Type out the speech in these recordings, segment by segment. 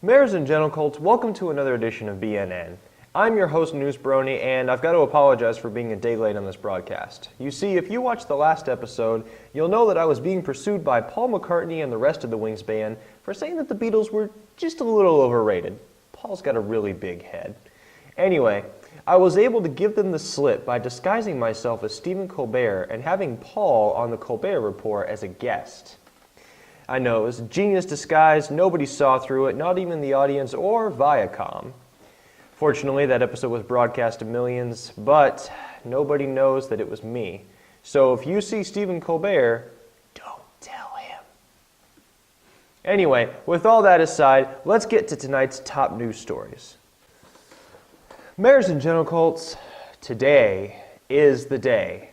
Mares and Gentle welcome to another edition of BNN. I'm your host, Newsbrony, and I've got to apologize for being a day late on this broadcast. You see, if you watched the last episode, you'll know that I was being pursued by Paul McCartney and the rest of the Wings band for saying that the Beatles were just a little overrated. Paul's got a really big head. Anyway, I was able to give them the slip by disguising myself as Stephen Colbert and having Paul on the Colbert Report as a guest. I know, it was a genius disguise. Nobody saw through it, not even the audience or Viacom. Fortunately, that episode was broadcast to millions, but nobody knows that it was me. So if you see Stephen Colbert, don't tell him. Anyway, with all that aside, let's get to tonight's top news stories. Mares and Gentle, today is the day.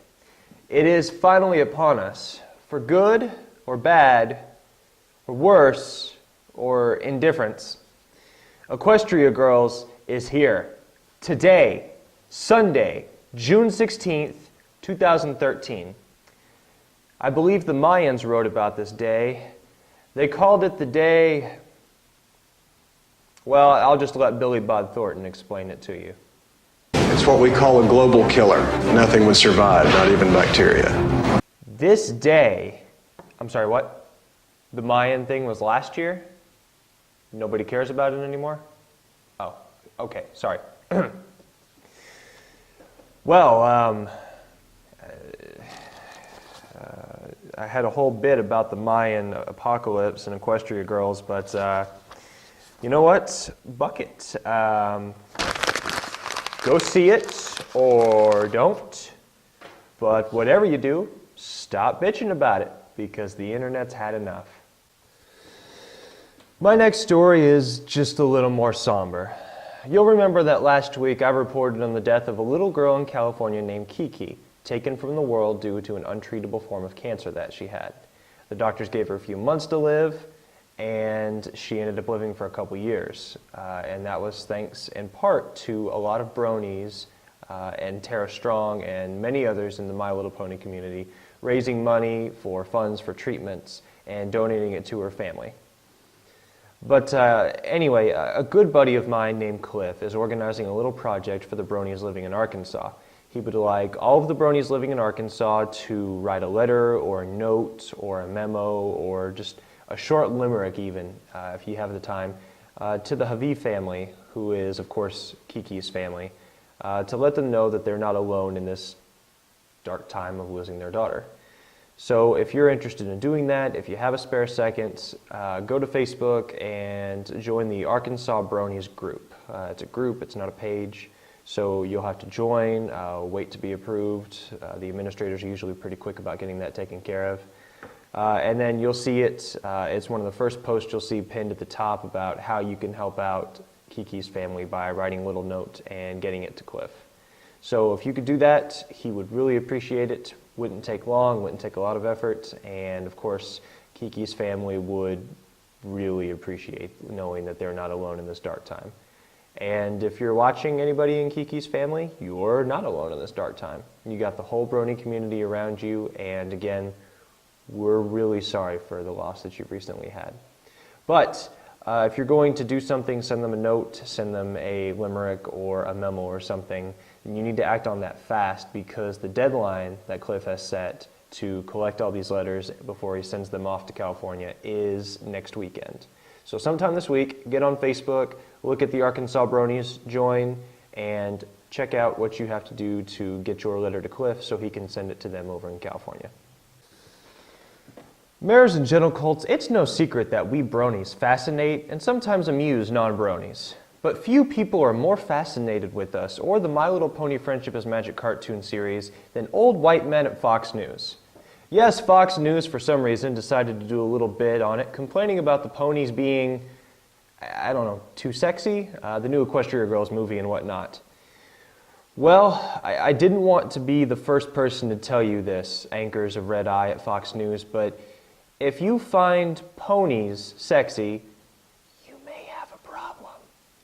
It is finally upon us, for good or bad, or worse, or indifference. Equestria Girls is here. Today, Sunday, June 16th, 2013. I believe the Mayans wrote about this day. They called it the day... Well, I'll just let Billy Bob Thornton explain it to you. It's what we call a global killer. Nothing would survive, not even bacteria. This day... I'm sorry, what? The Mayan thing was last year? Nobody cares about it anymore? Oh, okay, sorry. Well, I had a whole bit about the Mayan apocalypse and Equestria Girls, but you know what? Bucket. Go see it, or don't. But whatever you do, stop bitching about it, because the internet's had enough. My next story is just a little more somber. You'll remember that last week I reported on the death of a little girl in California named Kiki, taken from the world due to an untreatable form of cancer that she had. The doctors gave her a few months to live, and she ended up living for a couple years. And that was thanks in part to a lot of bronies and Tara Strong and many others in the My Little Pony community raising money for funds for treatments and donating it to her family. But anyway, a good buddy of mine named Cliff is organizing a little project for the bronies living in Arkansas. He would like all of the bronies living in Arkansas to write a letter or a note or a memo or just a short limerick even, if you have the time, to the Haviv family, who is, of course, Kiki's family, to let them know that they're not alone in this dark time of losing their daughter. So if you're interested in doing that, if you have a spare second, go to Facebook and join the Arkansas Bronies group. It's a group, it's not a page, so you'll have to join, wait to be approved. The administrators are usually pretty quick about getting that taken care of. And then you'll see it, it's one of the first posts you'll see pinned at the top about how you can help out Kiki's family by writing a little note and getting it to Cliff. So if you could do that, he would really appreciate it. Wouldn't take long, wouldn't take a lot of effort, and of course, Kiki's family would really appreciate knowing that they're not alone in this dark time. And if you're watching anybody in Kiki's family, you're not alone in this dark time. You got the whole brony community around you, and again, we're really sorry for the loss that you've recently had. But if you're going to do something, send them a note, send them a limerick or a memo or something. And you need to act on that fast, because the deadline that Cliff has set to collect all these letters before he sends them off to California is next weekend. So sometime this week, get on Facebook, look at the Arkansas Bronies, join, and check out what you have to do to get your letter to Cliff so he can send it to them over in California. Mares and Gentle, it's no secret that we bronies fascinate and sometimes amuse non-bronies. But few people are more fascinated with us or the My Little Pony Friendship is Magic cartoon series than old white men at Fox News. Yes, Fox News, for some reason, decided to do a little bit on it, complaining about the ponies being, I don't know, too sexy, the new Equestria Girls movie and whatnot. Well, I didn't want to be the first person to tell you this, anchors of Red Eye at Fox News, but if you find ponies sexy,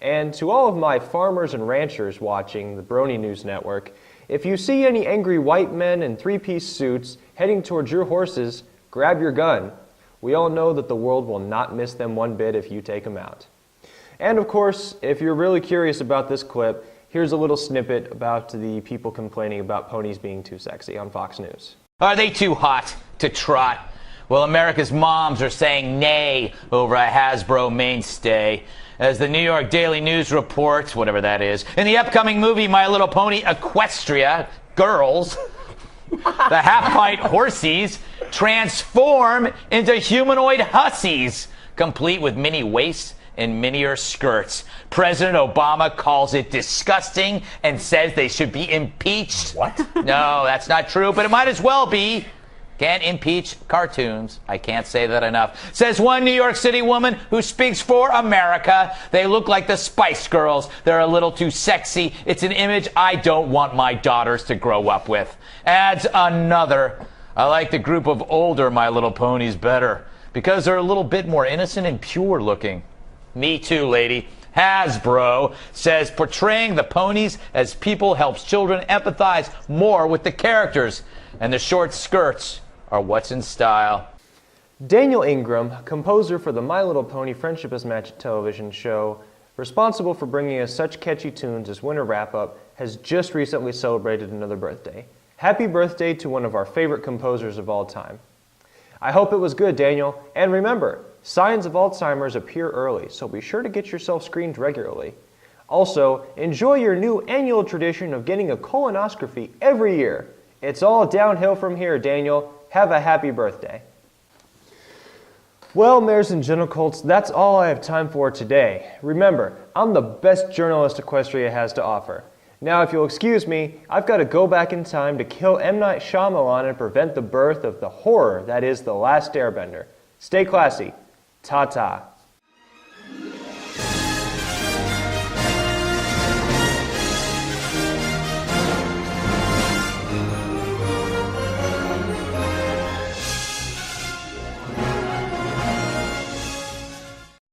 and to all of my farmers and ranchers watching the Brony News Network, if you see any angry white men in three-piece suits heading towards your horses, grab your gun. We all know that the world will not miss them one bit if you take them out. And of course, if you're really curious about this clip, here's a little snippet about the people complaining about ponies being too sexy on Fox News. Are they too hot to trot? Well, America's moms are saying nay over a Hasbro mainstay. As the New York Daily News reports, whatever that is, in the upcoming movie My Little Pony Equestria Girls, the half-pint horsies transform into humanoid hussies, complete with mini waists and minier skirts. President Obama calls it disgusting and says they should be impeached. What? No, that's not true, but it might as well be. Can't impeach cartoons. I can't say that enough. Says one New York City woman who speaks for America. They look like the Spice Girls. They're a little too sexy. It's an image I don't want my daughters to grow up with. Adds another. I like the group of older My Little Ponies better because they're a little bit more innocent and pure looking. Me too, lady. Hasbro says portraying the ponies as people helps children empathize more with the characters, and the short skirts are what's in style. Daniel Ingram, composer for the My Little Pony Friendship is Magic television show, responsible for bringing us such catchy tunes as Winter Wrap-Up, has just recently celebrated another birthday. Happy birthday to one of our favorite composers of all time. I hope it was good, Daniel, and remember, signs of Alzheimer's appear early, so be sure to get yourself screened regularly. Also, enjoy your new annual tradition of getting a colonoscopy every year. It's all downhill from here, Daniel. Have a happy birthday. Well, mares and gentlecolts, that's all I have time for today. Remember, I'm the best journalist Equestria has to offer. Now, if you'll excuse me, I've got to go back in time to kill M. Night Shyamalan and prevent the birth of the horror that is The Last Airbender. Stay classy. Ta-ta.